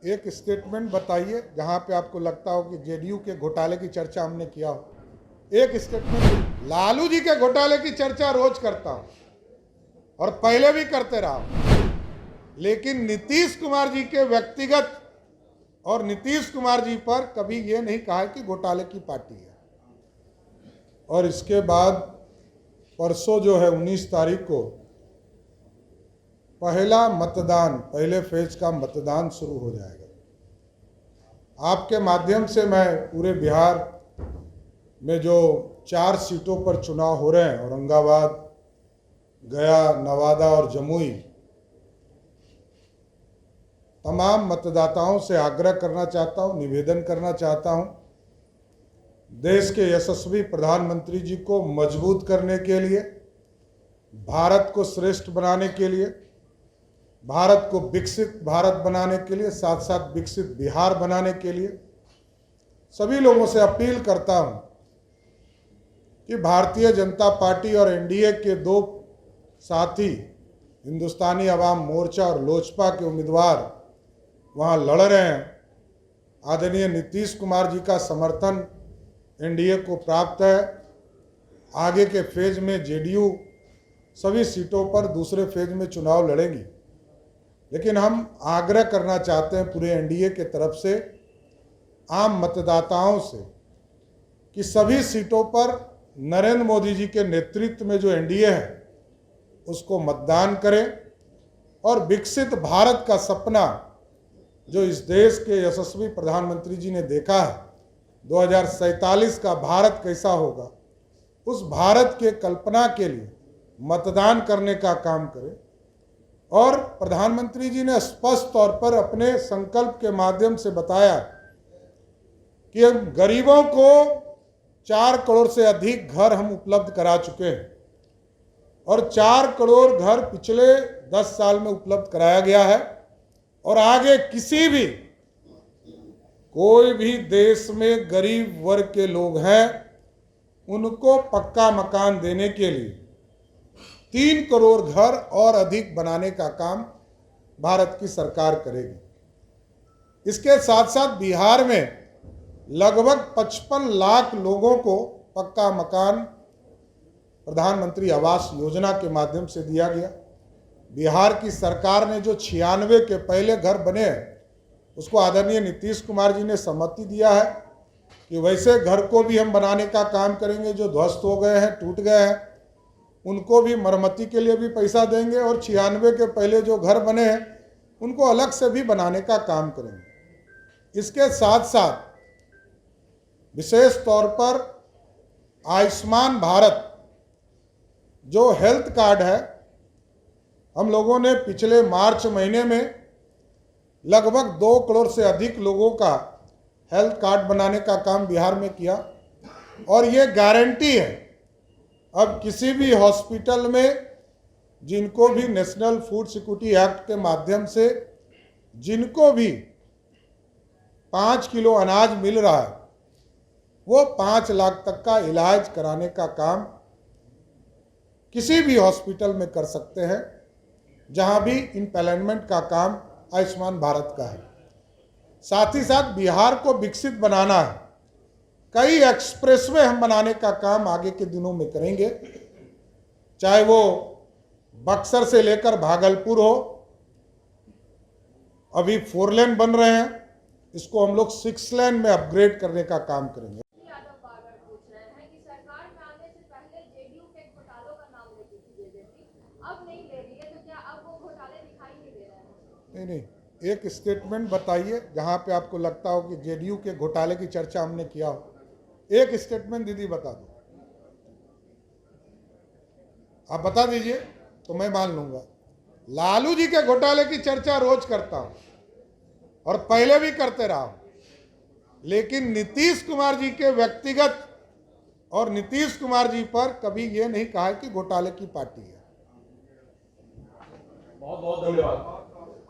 एक स्टेटमेंट बताइए जहां पे आपको लगता हो कि जेडीयू के घोटाले की चर्चा हमने किया हो। एक स्टेटमेंट। लालू जी के घोटाले की चर्चा रोज करता हूं और पहले भी करते रहा हूं, लेकिन नीतीश कुमार जी के व्यक्तिगत और नीतीश कुमार जी पर कभी ये नहीं कहा कि घोटाले की पार्टी है। और इसके बाद परसों जो है 19 तारीख को पहला मतदान, पहले फेज का मतदान शुरू हो जाएगा। आपके माध्यम से मैं पूरे बिहार में जो 4 सीटों पर चुनाव हो रहे हैं, औरंगाबाद, गया, नवादा और जमुई, तमाम मतदाताओं से आग्रह करना चाहता हूं, निवेदन करना चाहता हूं, देश के यशस्वी प्रधानमंत्री जी को मजबूत करने के लिए, भारत को श्रेष्ठ बनाने के लिए, भारत को विकसित भारत बनाने के लिए, साथ साथ विकसित बिहार बनाने के लिए सभी लोगों से अपील करता हूं कि भारतीय जनता पार्टी और एनडीए के दो साथी, हिंदुस्तानी अवाम मोर्चा और लोजपा के उम्मीदवार वहां लड़ रहे हैं। आदरणीय नीतीश कुमार जी का समर्थन एनडीए को प्राप्त है। आगे के फेज में जेडीयू सभी सीटों पर दूसरे फेज में चुनाव लड़ेंगी, लेकिन हम आग्रह करना चाहते हैं पूरे एनडीए के तरफ से आम मतदाताओं से कि सभी सीटों पर नरेंद्र मोदी जी के नेतृत्व में जो एनडीए है उसको मतदान करें और विकसित भारत का सपना जो इस देश के यशस्वी प्रधानमंत्री जी ने देखा है, 2047 का भारत कैसा होगा, उस भारत के कल्पना के लिए मतदान करने का काम करें। और प्रधानमंत्री जी ने स्पष्ट तौर पर अपने संकल्प के माध्यम से बताया कि हम गरीबों को 4 करोड़ से अधिक घर हम उपलब्ध करा चुके हैं और 4 करोड़ घर पिछले 10 साल में उपलब्ध कराया गया है। और आगे किसी भी कोई भी देश में गरीब वर्ग के लोग हैं उनको पक्का मकान देने के लिए 3 करोड़ घर और अधिक बनाने का काम भारत की सरकार करेगी। इसके साथ साथ बिहार में लगभग 55 लाख लोगों को पक्का मकान प्रधानमंत्री आवास योजना के माध्यम से दिया गया। बिहार की सरकार ने जो 96 के पहले घर बने हैं उसको आदरणीय नीतीश कुमार जी ने सहमति दिया है कि वैसे घर को भी हम बनाने का काम करेंगे। जो ध्वस्त हो गए हैं, टूट गए हैं, उनको भी मरम्मती के लिए भी पैसा देंगे और 96 के पहले जो घर बने हैं उनको अलग से भी बनाने का काम करेंगे। इसके साथ साथ विशेष तौर पर आयुष्मान भारत जो हेल्थ कार्ड है, हम लोगों ने पिछले मार्च महीने में लगभग 2 करोड़ से अधिक लोगों का हेल्थ कार्ड बनाने का काम बिहार में किया। और ये गारंटी है अब किसी भी हॉस्पिटल में जिनको भी नेशनल फूड सिक्योरिटी एक्ट के माध्यम से जिनको भी 5 किलो अनाज मिल रहा है वो 5 लाख तक का इलाज कराने का काम किसी भी हॉस्पिटल में कर सकते हैं जहां भी इम्प्लॉयमेंट का काम आयुष्मान भारत का है। साथ ही साथ बिहार को विकसित बनाना है। कई एक्सप्रेसवे हम बनाने का काम आगे के दिनों में करेंगे, चाहे वो बक्सर से लेकर भागलपुर हो। अभी 4 लेन बन रहे हैं, इसको हम लोग 6 लेन में अपग्रेड करने का काम करेंगे। नहीं, एक स्टेटमेंट बताइए जहां पे आपको लगता हो कि जेडीयू के घोटाले की चर्चा हमने किया हो। एक स्टेटमेंट दीदी बता दो, आप बता दीजिए तो मैं मान लूंगा। लालू जी के घोटाले की चर्चा रोज करता हूं और पहले भी करते रहा हूं, लेकिन नीतीश कुमार जी के व्यक्तिगत और नीतीश कुमार जी पर कभी ये नहीं कहा कि घोटाले की पार्टी है। बहुत बहुत धन्यवाद।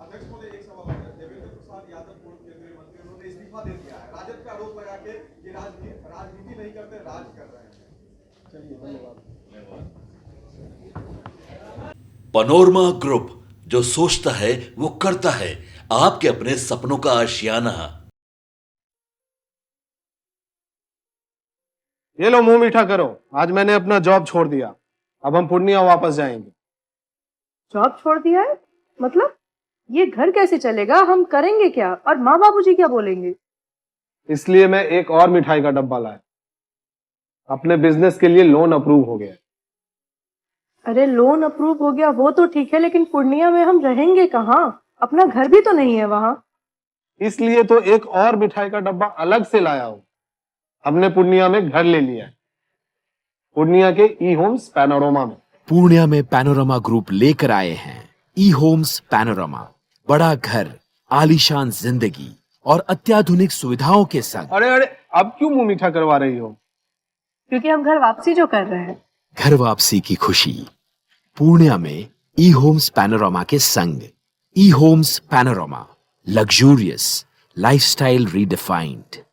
अध्यक्ष महोदय, एक सवाल है। देवेंद्र प्रसाद यादव पूर्व केंद्रीय मंत्री, उन्होंने इस्तीफा दे दिया है। राजद का आरोप लगा के ये राजनीति नहीं करते, राज कर रहे हैं। चलिए, धन्यवाद। पनोरमा ग्रुप, जो सोचता है वो करता है। आपके अपने सपनों का आशियाना। ये लो मुंह मीठा करो, आज मैंने अपना जॉब छोड़ दिया। अब हम पूर्णिया वापस जाएंगे। जॉब छोड़ दिया है? मतलब ये घर कैसे चलेगा? हम करेंगे क्या? और माँ बाबूजी क्या बोलेंगे? इसलिए मैं एक और मिठाई का डब्बा लाया। अपने बिजनेस के लिए लोन अप्रूव हो गया। अरे लोन अप्रूव हो गया वो तो ठीक है, लेकिन पूर्णिया में हम रहेंगे कहाँ? अपना घर भी तो नहीं है वहां। इसलिए तो एक और मिठाई का डब्बा अलग से लाया हूं। हमने पूर्णिया में घर ले लिया है, पूर्णिया के ई होम्स पैनोरमा में। पूर्णिया में पैनोरमा ग्रुप लेकर आए हैं ई होम्स पैनोरमा। बड़ा घर, आलीशान जिंदगी और अत्याधुनिक सुविधाओं के संग। अरे अरे, अब क्यों मुंह मीठा करवा रही हो? क्योंकि हम घर वापसी जो कर रहे हैं। घर वापसी की खुशी पूर्णिया में ई होम्स पैनोरमा के संग। E Homes Panorama, luxurious lifestyle redefined.